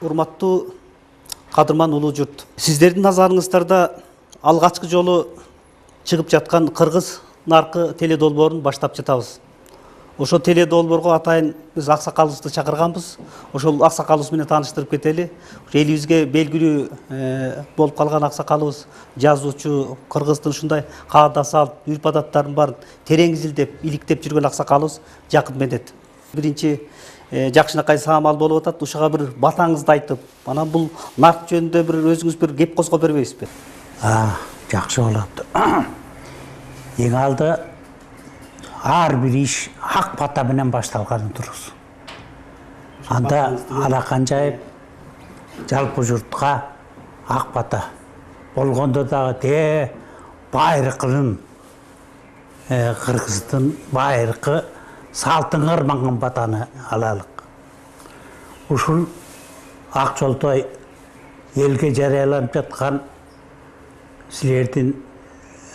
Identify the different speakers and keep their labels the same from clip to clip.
Speaker 1: Урматтуу кадырман улуу журт, сиздердин назарыңыздарда алгачкы жолу чыгып жаткан кыргыз наркы теле долбоорун баштап жатабыз. Ошол теле долбоорго атайын биз аксакалыбызды чакырганбыз. Ошол аксакалыбыз менен тааныштырып кетели. Элибизге белгилүү болуп калган аксакалыбыз, жазуучу, кыргыздын ушундай каада салт, үрп адаттарын баарын терең изилдеп, иликтеп жүргөн аксакалыбыз Жакын Медет. Биринчи жакшынакай саамал болуп атат, ушуга бир батаңызды айтып, анан бул нарк жөнүндө бир өзүңүз бир кеп козгоп бербейсизби?
Speaker 2: Жакшы болот. Эң алды ар бир иш ак бата менен башталганы дурус. Анда алакан жайып жалпы журтка ак бата болгондо дагы байыркынын кыргыздын байыркы салтын карманган батаны алалык. Ушул ак жолтой элге жарыяланып жаткан силердин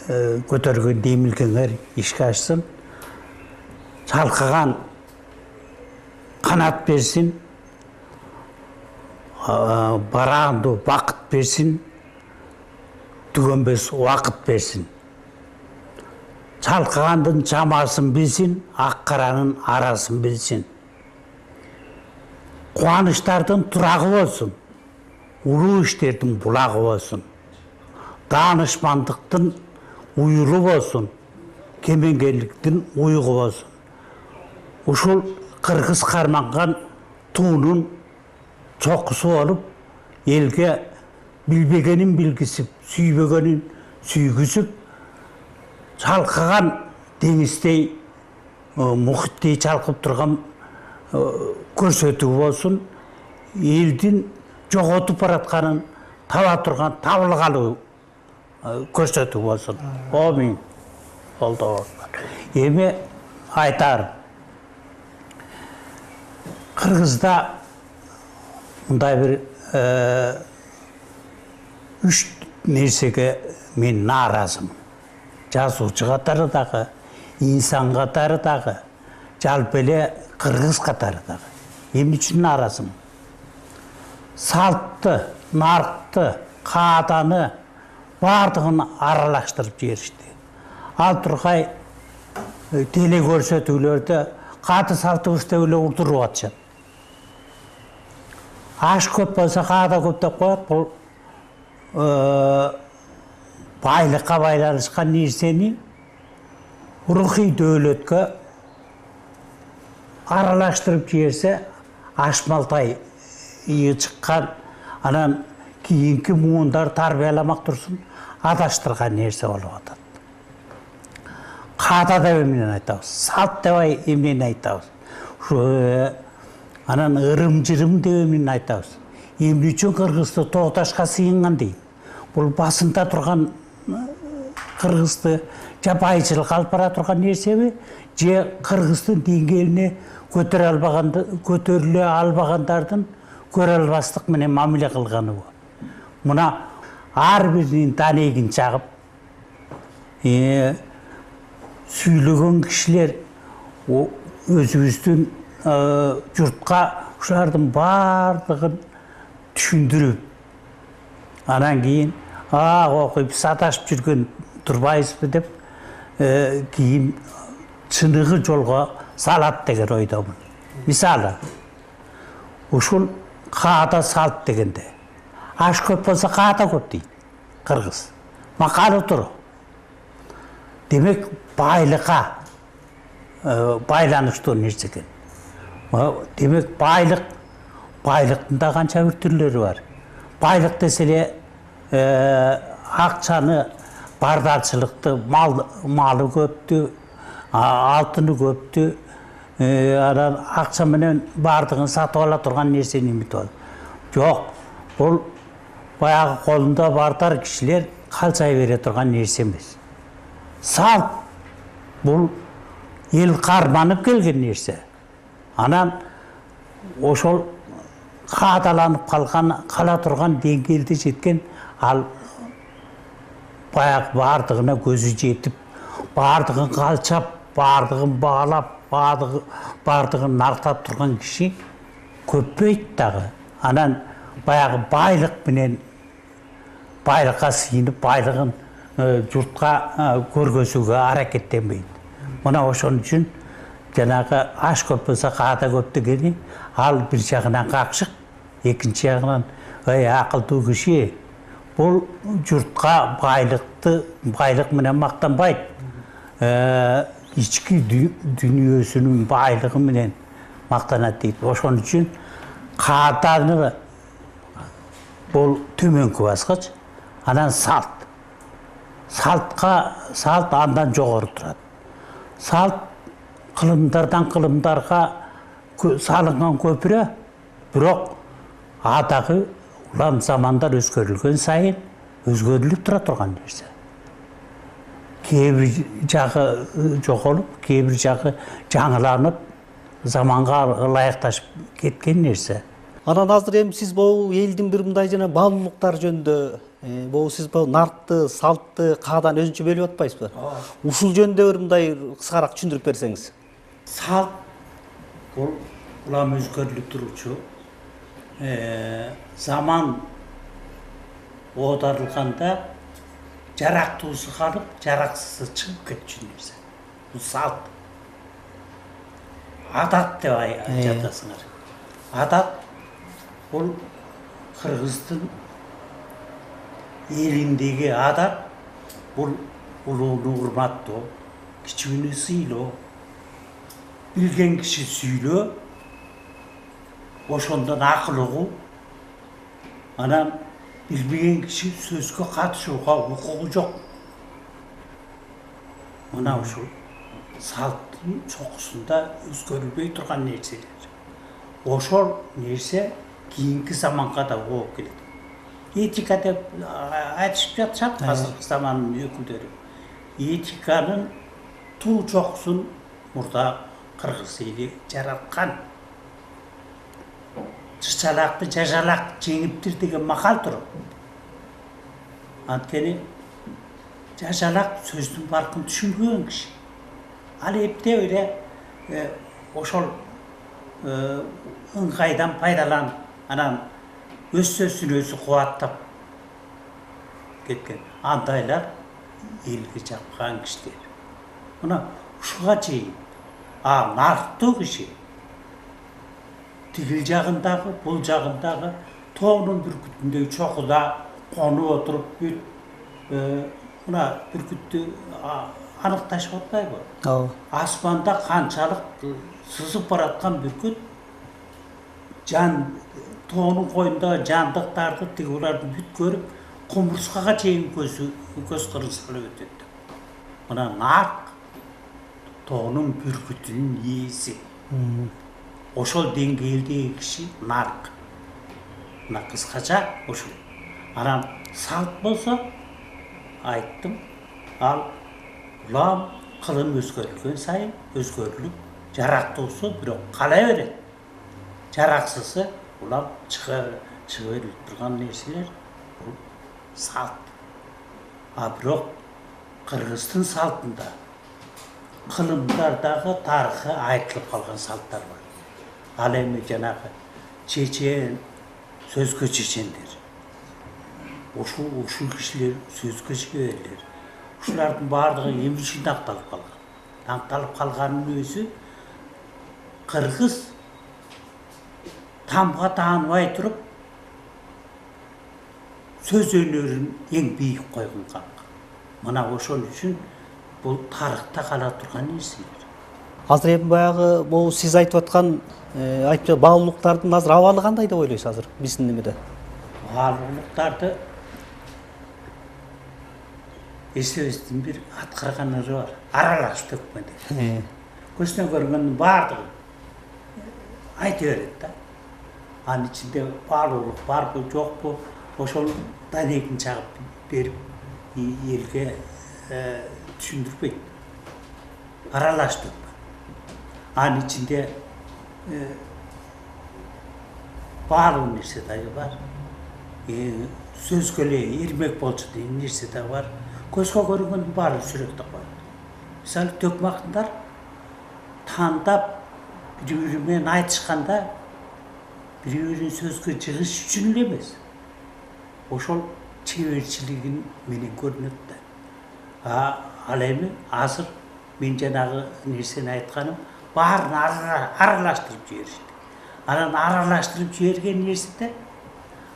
Speaker 2: көтөргөн демилгеңер ишке ашсын, чалкыган канат берсин, бараанды бакыт берсин, түгөнбөс убакыт берсин. Чалкыгандын чамасын билсин, ак каранын арасын билсин. Кубанычтардын турагы болсун, улуу иштердин булагы болсун. Даанышмандыктын уюлу болсун, кемеңгерликтин уюгу болсун. Ушул кыргыз карманган туунун чокусу болуп, элге билбегенин билгисип, сүйбөгөнүн сүйгүзүп, чалкыган деңиздей, мухиттей чалкып турган көрсөтүү болсун, элдин жоготуп баратканын таба турган табылгалуу көрсөтүү болсун. Амин. Болду. Эми айтарым. Кыргызда мындай бир үч нерсеге мен нааразымын. Жазуучу катары дагы, инсан катары дагы, жалпы эле кыргыз катары дагы. Эмне үчүн нааразымын? Салтты, наркты, кааданы бардыгын аралаштырып жиберишти. Ал тургай теле көрсөтүүлөрдө каада салтыбыз деп эле урдуруп атышат. Аш көп болсо каада көп деп коет. Бул байлыкка байланышкан нерсени рухий дөөлөткө аралаштырып жиберсе, ашмалтай чыккан, анан кийинки муундар тарбияламак турсун, адаштырган нерсе болуп атат. Каада деп эмнени айтабыз, салт деп эмнени айтабыз, анан ырым-жырым деп эмнени айтабыз. Эмне үчүн кыргызды тооташка сыйынган дейм. Бул басында турган кыргызды жапайычылык алып бара турган нерсеби, же кыргыздын деңгээлине көтөрүлө албагандардын көрө албастык менен мамиле кылганыбы. Мына ар биринин данегин чагып, сүйлөгөн кишилер өзүбүздүн журтка ушулардын бардыгын түшүндүрүп, анан кийин окуйп саташып жүргөн турбайбызбы деп, кийин чыныгы жолго салат деген ойдомун. Мисалы, ушул каада салт дегенде, аш көп болсо каада көп дейт кыргыз. Макалы туру. Демек байлыкка байланыштуу нерсе экен. Демек байлыктын да канча бир түрлөрү бар. Байлык десе эле акчаны, бардачылыкты, малы көптү, алтыны көптү, анан акча менен баардыгын сатып ала турган нерсени үмүт ал. Жок, бул баягы колунда бартар кишилер калчай бере турган нерсе эмес. Салт бул эл карманып келген нерсе. Анан ошол каадаланып кала турган деңгээлде жеткен ал баягы баардыгына көзү жетип, баардыгын калчап, баардыгын баалап, баардыгын нартап турган киши көппөйт дагы. Анан баягы байлык менен байлыкка сыйынып, байлыгын журтка көргөзүүгө аракеттенбейт. Мына ошон үчүн жанагы аш көп болсо каада көп дегени ал бир жагынан какшык, экинчи жагынан акылдуу киши бул журтка байлык менен мактанбайт. Ички дүйнөсүнүн байлыгы менен мактанат дейт. Ошон үчүн кааданы бул төмөнкү баскыч, анан салт андан жогору турат. Салт кылымдардан кылымдарга салынган көпүрө, бирок дагы улам замандар өзгөрүлгөн сайын өзгөрүлүп тура турган нерсе. Кээ бир жагы жоголуп, кээ бир жагы жаңыланып, заманга ылайыкташып кеткен нерсе.
Speaker 1: Анан азыр эми сиз бул элдин бир мындай жана баалуулуктар жөнүндө, бул сиз бул наркты, салтты, каадан өзүнчө бөлүп атпайсызбы? Ушул жөнүндө бир мындай кыскараак түшүндүрүп берсеңиз.
Speaker 2: Салт бул улам өзгөрүлүп турчу. Заман оодарылганда жарактуусу калып, жараксызы чыгып кетчү нерсе. Бул салт. Адат деп жатасыңар. Адат бул кыргыздын элиндеги адат бул улууну урматтоо, кичүүнү сыйлоо, билген киши сүйлөө, ошондон акыл угуу, анан билбеген киши сөзгө катышууга укугу жок. Мына ушул салттын чокусунда өзгөрүлбөй турган нерселер. Ошол нерсе кийинки заманга да болуп келет. Этика деп айтышып жатышат азыркы замандын өкүлдөрү. Этиканын туу чокусун мурда кыргыз эли жараткан. Чычалакты жажалак жеңиптир деген макал туруп. Анткени жажалак сөздүн баркын түшүнбөгөн киши. Ал эптеп эле ошол ыңгайдан пайдаланып, анан өз сөзүн өзү кубаттап кеткен. Андайлар элге жаккан кишилер. Мына ушуга чейин нарктуу киши тигил жагындагы, бул жагындагы тоонун бүркүтүндөй чокуда конуп отуруп мына бүркүттү аныкташып атпайбы? Асманда канчалык сызып бараткан бүркүт тоонун коюндагы жандыктарды тигилерди бүт көрүп, кумурскага чейин көз кырын салып өтөт. Мына нарк тоонун бүркүтүнүн ээси. Ошол деңгээлдеги киши нарк. Мына кыскача ошол. Анан салт болсо, айттым, ал улам кылым өзгөрүлгөн сайын өзгөрүлүп, жарактуусу бирок кала берет. Жараксызы улам чыга берип турган нерселер бул салт. Бирок кыргыздын салтында кылымдардагы тарыхы айтылып калган салттар бар. Ал эми жанагы чечен, сөзгө чечендер. Ушул кишилер сөзгө чеберлер. Ушулардын баардыгы эми жыйнакталып калган. Таңталып калганын өзү кыргыз тамга тааныбай туруп сөз өнөрүн эң бийик койгон калк. Мына ошол үчүн бул тарыхта кала турган нерселер.
Speaker 1: Азыр эми баягы бул сиз айтып аткан баалуулуктардын азыр абалы кандай деп ойлойсуз азыр биздин немеде?
Speaker 2: Баалуулуктарды эсебиздин бир аткарган ыры бар. Аралаш төкмө деп. Көзүнө көргөндүн баардыгын айта берет да. Анын ичинде баалуулук барбы, жокпу, ошол данегин чагып берип элге түшүндүрбөйт. Аралаш төкмө. Анын ичинде баалуу нерсе дагы бар. Сөзгө эле ирмек болчу деген нерсе да бар. Көзгө көрүнгөндүн баары сүрөттө коет. Мисалы төкмө акындар тандап бири-бири менен айтышканда бири-бирин сөзгө жыгыш үчүн эле эмес. Ошол чеберчилигин менен көрүнөт да. Ал эми азыр мен жанагы нерсени айтканым баарын аралаштырып жиберишти. Анан аралаштырып жиберген нерседе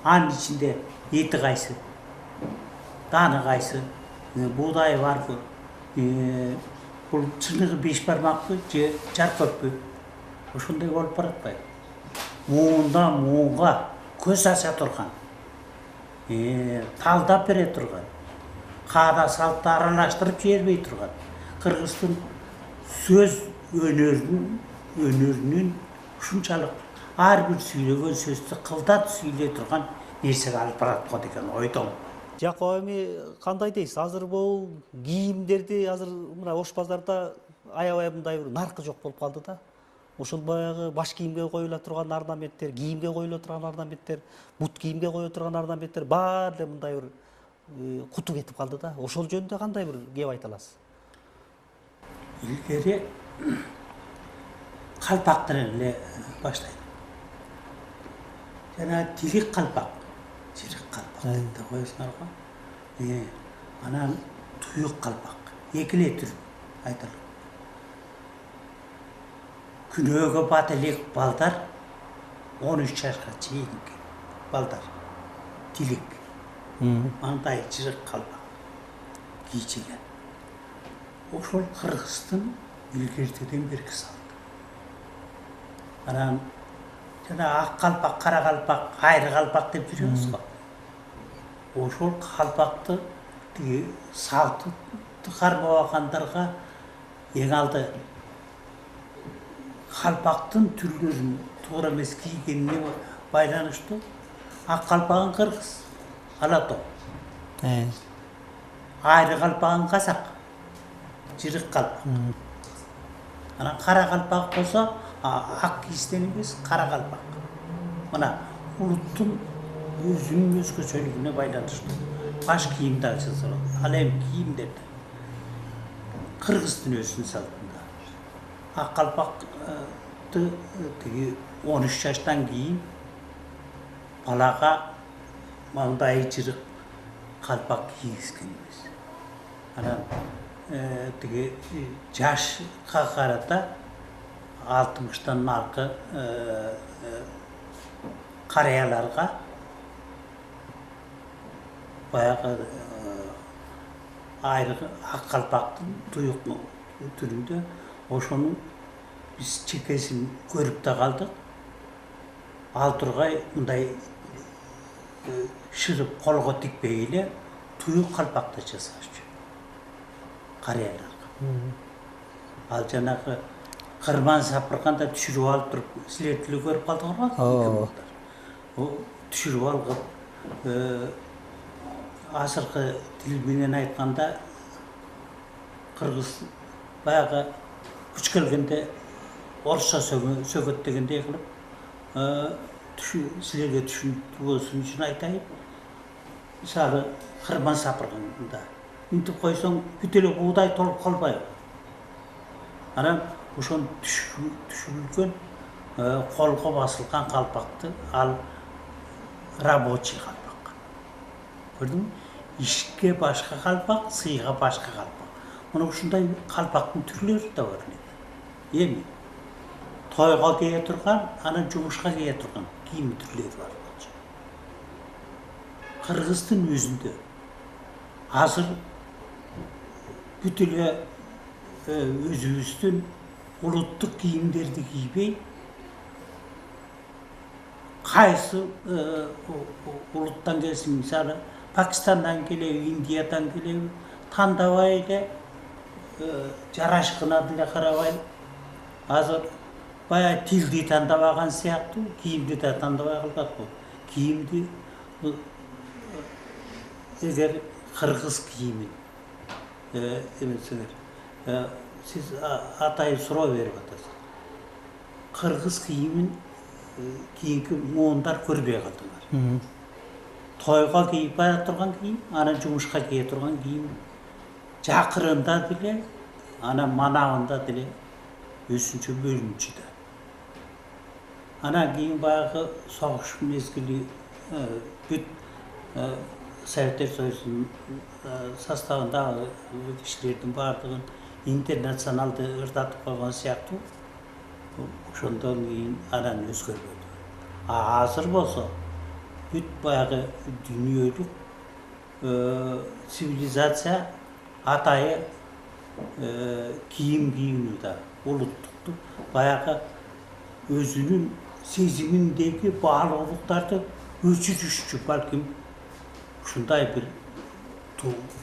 Speaker 2: анын ичинде эти кайсы, даны кайсы, буудай барбы, бул чыныгы 5 бармакпы же жар көппү, ошондой болуп баратпайбы. Муундан муунга көз ача турган, талдап бере турган, каада салтты аралаштырып жибербей турган кыргыздын сөз өнөрүнүн ушунчалык ар бир сүйлөгөн сөздү кылдат сүйлөй турган нерсеге алып барат го деген ойдомун.
Speaker 1: Жакып эми кандай дейсиз? Азыр бул кийимдерди азыр мына Ош базарда аябай мындай бир наркы жок болуп калды да. Ошол баягы баш кийимге коюла турган орнаменттер, кийимге коюла турган орнаменттер, бут кийимге коюла турган орнаменттер баары эле мындай бир куту кетип калды да. Ошол жөнүндө кандай бир кеп айта аласыз?
Speaker 2: Илгери калпактан эле баштайт. Жана тилик калпак, жирик калпак деп коесуңар го. Анан туюк калпак, эки эле түр айтылат. Күнөөгө бат элек балдар 13 жашка чейинки балдар тилик. Мындай жирик калпак кийчүгөн. Ошол кыргыздын илгертеден берки салты. Анан жана ак калпак, кара калпак, айры калпак деп жүрөбүз го. Ошол калпакты тиги салтты кармабагандарга эң алды калпактын түрлөрүн туура эмес кийгенине байланыштуу. Ак калпагын кыргыз, алатоо. Айры калпагын казак, жирик калпак. Анан кара калпак болсо ак кийиштен эмес, кара калпак. Мына улуттун өзүнүн өзгөчөлүгүнө байланыштуу. Баш кийим да жасалат. Ал эми кийимдерди кыргыздын өзүнүн салтында. Ак калпакты тиги 13 жаштан кийин балага мындай жирик калпак кийгизген эмес. Анан тиги жашка карата 60-тан наркы карыяларга баягы айры ак калпактын туюк түрүндө ошонун биз чекесин көрүп да калдык. Ал тургай мындай шырып колго тикпей эле туюк калпакты жасашчу карыяларга. Ал жанагы кырман сапырганда түшүрүп алып туруп, силер тиле көрүп калдыңарбы? Түшүрүп алып, азыркы тил менен айтканда кыргыз баягы күч келгенде орусча сөгөт дегендей кылып, силерге түшүнүктүү болсун үчүн айтайын. Мисалы кырман сапырганда мынтип койсоң бүт эле буудай толуп калбайбы? Анан ошон түшүрүлгөн колго басылган калпакты ал рабочий калпак. Көрдүңбү? Ишке башка калпак, сыйга башка калпак. Мына ушундай калпактын түрлөрү да бар. Эми тойго кие турган, анан жумушка кие турган кийим түрлөрү бар. Кыргыздын өзүндө азыр бүт эле өзүбүздүн улуттук кийимдерди кийбей, кайсы улуттан келсин, мисалы Пакистандан келеби, Индиядан келеби, тандабай эле жарашкына деле карабай азыр баягы тилди тандабаган сыяктуу кийимди да тандабай калбак бул. Кийимди эгер кыргыз кийимин эмесеңер сиз атайын суроо берип атасыз. Кыргыз кийимин кийинки муундар көрбөй калдыңар. Тойго кийип бара турган кийим, анан жумушка кие турган кийим жакырында деле, анан манабында деле өзүнчө бөлүнчү да. Анан кийин баягы согуш мезгили бүт Советтер Союзунун составындагы кишилердин баардыгын интернационалды ырдатып койгон сыяктуу ошондон кийин анан өзгөрбөдү. Азыр болсо бүт баягы дүйнөлүк цивилизация атайы кийим кийүүнү да улуттукту баягы өзүнүн сезиминдеги баалуулуктарды өчүрүшчү балким ушундай бир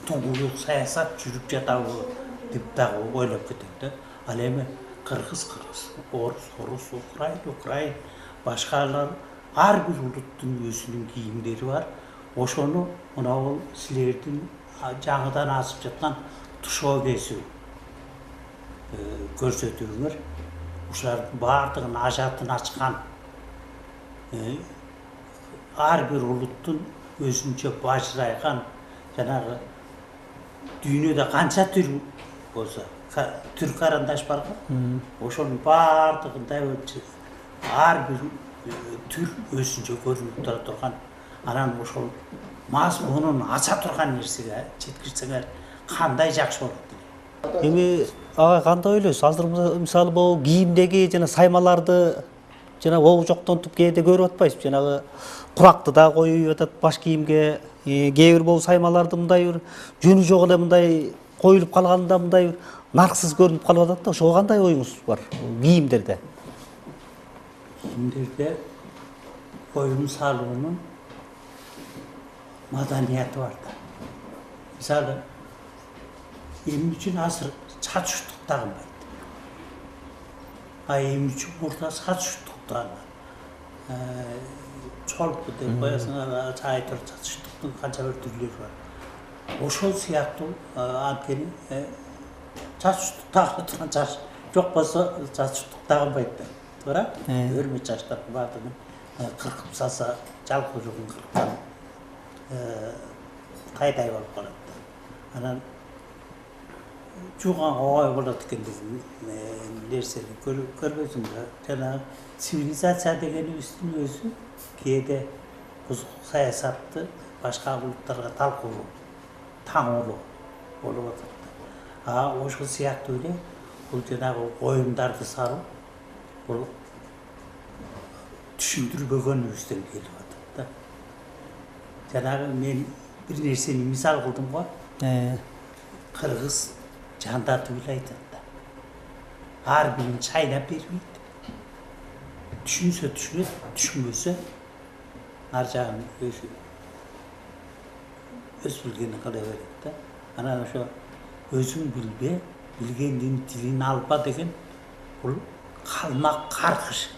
Speaker 2: тугулук саясат жүрүп жатабы деп дагы ойлоп кетем да. Ал эми кыргыз, орус, украин башкалар ар бир улуттун өзүнүн кийимдери бар. Ошону мына бул силердин жаңыдан асып жаткан тушоо кесүү көрсөтүүңөр ушулардын баардыгын ажатын ачкан ар бир улуттун өзүнчө бажырайган жанагы дүйнөдө канча түр болсо түр карандаш барго ошонун баардыгында ар бир түр өзүнчө көрүнүп тура турган анан ошол мазмунун ача турган нерсеге жеткирсеңер кандай жакшы болот.
Speaker 1: Эми ага кандай ойлойсуз? Азыр мисалы могу кийимдеги жана саймаларды жана обу жоктонтуп кээде көрүп атпайсызбы? Жанагы куракты да коюп атат баш кийимге, кээ бир могу саймаларды мындай бир жөнү жок эле мындай коюлуп калганда мындай бир нарксыз көрүнүп калып атат да. Ошого кандай оюңуз бар кийимдерде?
Speaker 2: Кийимдерде коюм салуунун маданияты бар да. Мисалы эмне үчүн азыр чач уштук тагынбайт. Эмне үчүн мурда чач уштук тагынат. Чолпу деп коесуңар, чай тур чач уштуктун канча бир түрлөрү бар. Ошол сыяктуу анткени чач уштук тагына турган чач жок болсо чач уштук тагынбайт да. Туура? Өрмө чачтардын баардыгын кыркып салса, жалкоожугун кырккан тайдай болуп калат да. Анан жууганга оңой болот экен деген нерсени көрбөйсүңбү? Жана цивилизация дегенибиздин өзү кээде бузук саясатты башка улуттарга талкуулоо, таңуулоо болуп атат да. Ошол сыяктуу эле бул жанагы оюмдарды салуу бул түшүндүрбөгөнүбүздөн келип атат да. Жанагы мен бир нерсени мисал кылдым го. Кыргыз жандатып эле айтат да. Ар бирин чайнап бербейт. Түшүнсө түшүнөт, түшүнбөсө ар жагын өз билгенин кыла берет да. Анан ошо өзүң билбе, билгендин тилин алба деген бул калмак каркыш.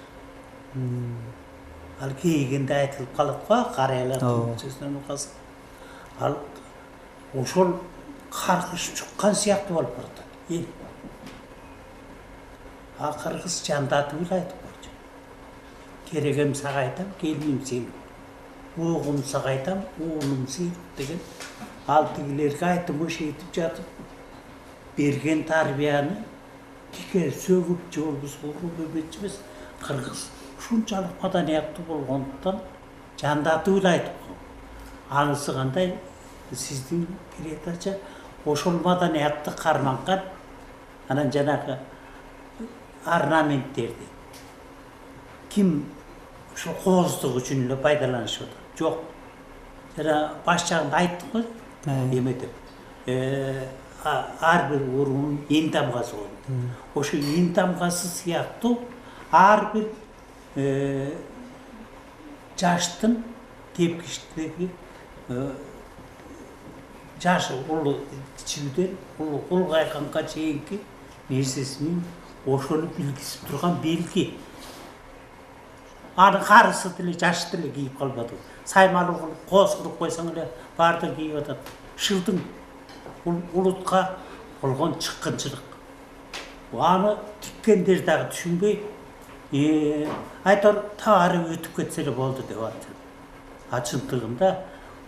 Speaker 2: Ал кейигенде айтылып калат го, карыялардын сөзүнөн калса. Ал ошол каркыш чуккан сыяктуу болуп баратат. Эл. Кыргыз жандатып эле айтып койчу. Керегем сага айтам, келиним сен. Угум сага айтам, уулум сен деген. Ал тигилерге айтымыш этип жатып берген тарбияны тике сөгүп же болбосо уруп эметчү эмес. Кыргыз ушунчалык маданияттуу болгондуктан жандатып эле айтып койгон. Анысы кандай? Сиздин передача ошол маданиятты карманган анан жанагы орнаменттерди ким ошо кооздук үчүн эле пайдаланышып атат? Жок. Жана баш жагында айттык го эме деп. Ар бир уруунун эн тамгасы болот. Ошо эн тамгасы сыяктуу ар бир жаштын тепкичтиги жашы улы кичүүдөн улгайганга чейинки нерсесинин ошону билгизип турган белги. Аны карысы деле жаш деле кийип калбады. Саймалы кылып, коз кылып койсоң эле баардыгы кийип атат. Шылдың улутка болгон чыккынчылык. Аны тиккендер дагы түшүнбөй, айтор тары өтүп кетсе эле болду деп атат. Чындыгында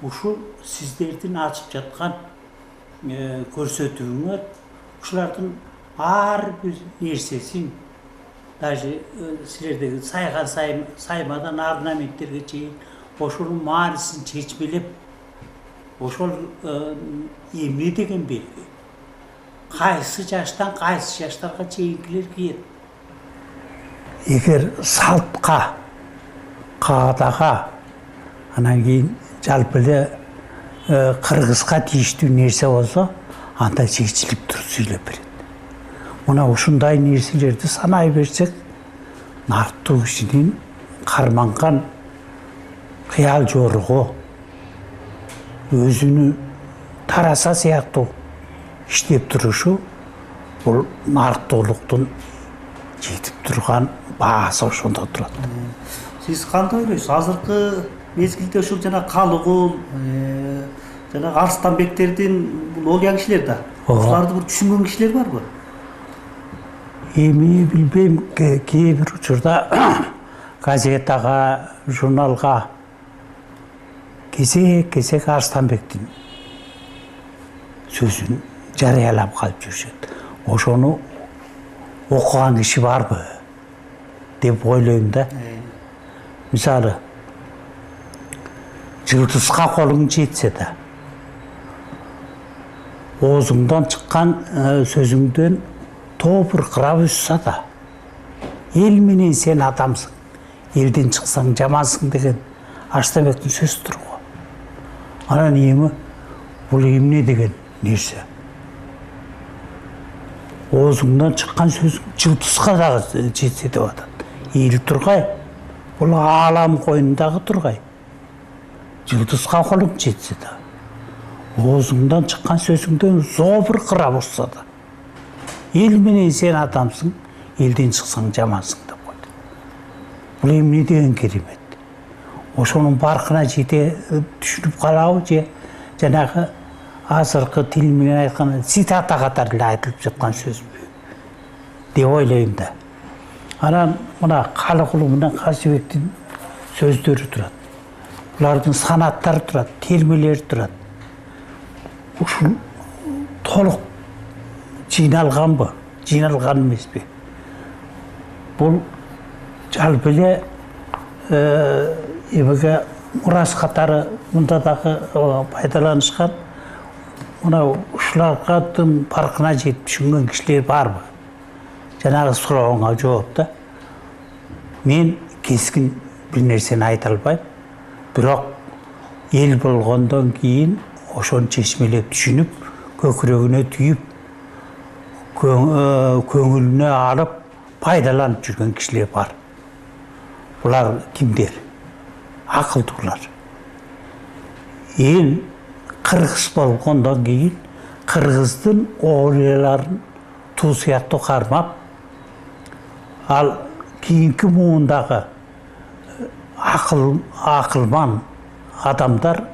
Speaker 2: ушул сиздердин ачып жаткан көрсөтүүңөр ушулардын ар бир нерсесин, даже силердеги сайган саймадан орнаменттерге чейин ошонун маанисин чечмелеп, ошол эмне деген белги. Кайсы жаштан кайсы жаштарга чейинкилер кийет. Эгер салтка, каадага, анан кийин жалпы эле кыргызга тийиштүү нерсе болсо, анда чечилип туруп сүйлөп берет. Мына ушундай нерселерди санай берсек, нарттуу кишинин карманган кыял жоругу өзүнү тараса сыяктуу иштеп турушу, бул нарктуулуктун жетип турган баасы ошондо турат.
Speaker 1: Сиз кандай ойлойсуз? Азыркы мезгилде ушул жана Калыгул, жана Арстанбектердин бул олуян кишилер да. Ушуларды бир түшүнгөн кишилер барбы?
Speaker 2: Эми билбейм, кээ бир учурда газетага, журналга кезек Арстанбектин сөзүн жарыялап калып жүрүшөт. Ошону окуган киши барбы деп ойлойм да. Мисалы, жылдызга колуң жетсе да, оозуңдан чыккан сөзүңдөн тобур кырап өссө да, эл менен сен адамсың, элден чыксаң жамансың деген Арстанбектин сөзү турго. Анан эми бул эмне деген нерсе? Оозуңдан чыккан сөзүң жылдызга дагы жетсе деп атат. Эл тургай, бул аалам койнундагы тургай. Жылдызга колуң жетсе да, оозуңдан чыккан сөзүңдөн зобур кырап урса да, эл менен сен адамсың, элден чыксаң жамансың деп койду. Бул эмне деген керемет? Ошонун баркына жете түшүнүп калабы же жанагы азыркы тил менен айтканда цитата катары эле айтылып жаткан сөзбү деп ойлойм да. Анан мына Калыгул менен Казыбектин сөздөрү турат. Булардын санаттары турат, термелери турат. Ушул толук жыйналганбы, жыйналган эмеспи? Бул жалпы эле эмеге мурас катары мында дагы пайдаланышкан. Мына ушулардын паркына жетип түшүнгөн кишилер барбы? Жанагы сурооңа жооп да. Мен кескин бир нерсени айта албайм. Бирок эл болгондон кийин ошону чечмелеп түшүнүп, көкүрөгүнө түйүп, көңүлүнө алып, пайдаланып жүргөн кишилер бар. Булар кимдер? Акылдуулар. Эл кыргыз болгондон кийин кыргыздын оолуяларын туу сыяктуу кармап, ал кийинки муундагы акылман адамдар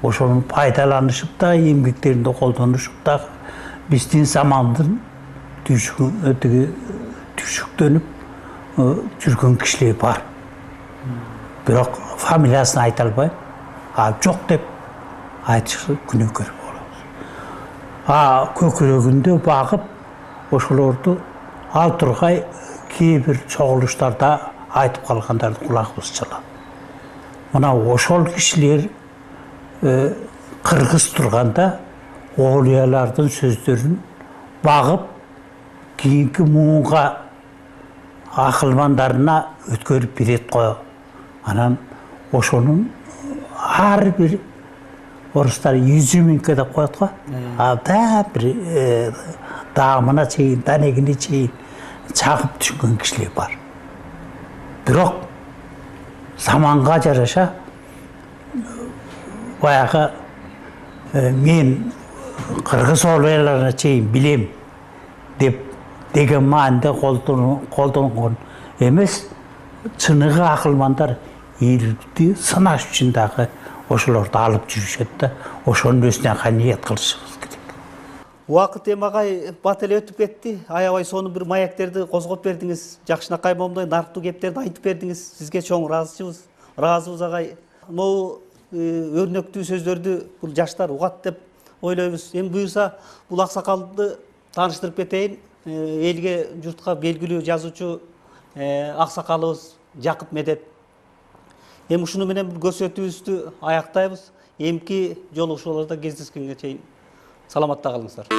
Speaker 2: ошону пайдаланышып да, эмгектеринде колдонушуп да, биздин замандын түйшүктөнүп жүргөн кишилер бар. Бирок фамилиясын айта албайм. Жок деп айтышы күнөөкөр болобуз. Көкүрөгүндө багып, ошолорду ал тургай кээ бир чогулуштарда айтып калгандарды кулагыбыз чалат. Мына ошол кишилер кыргыз турганда оолуялардын сөздөрүн багып, кийинки муунга акылмандарына өткөрүп берет го. Анан ошонун ар бир орустар изюминка деп коет го. Да бир даамына чейин, данегине чейин чагып түшүнгөн кишилер бар. Бирок заманга жараша баягы мен кыргыз олайларына чейин билем деген маанide колдонгон эмес, чыныгы акылмандар элди сынаш үчүн дагы ошолорду алып жүрүшөт да, ошонун өзүнө каният кылышыбыз керек.
Speaker 1: Убакыт эми агай бат эле өтүп кетти. Аябай сонун бир маектерди козгоп бердиңиз. Жакшынакай момдой нарктуу кептерди айтып бердиңиз. Сизге чоң ыраазыбыз агай. Могу өрнөктүү сөздөрдү бул жаштар угат деп ойлойбуз. Эми буюрса бул аксакалды тааныштырып кетейин. Элге, журтка белгилүү жазуучу аксакалыбыз Жакып Медет. Эми ушуну менен көрсөтүүбүздү аяктайбыз. Эмки жолугушууларда кездескенге чейин саламатта калыңыздар.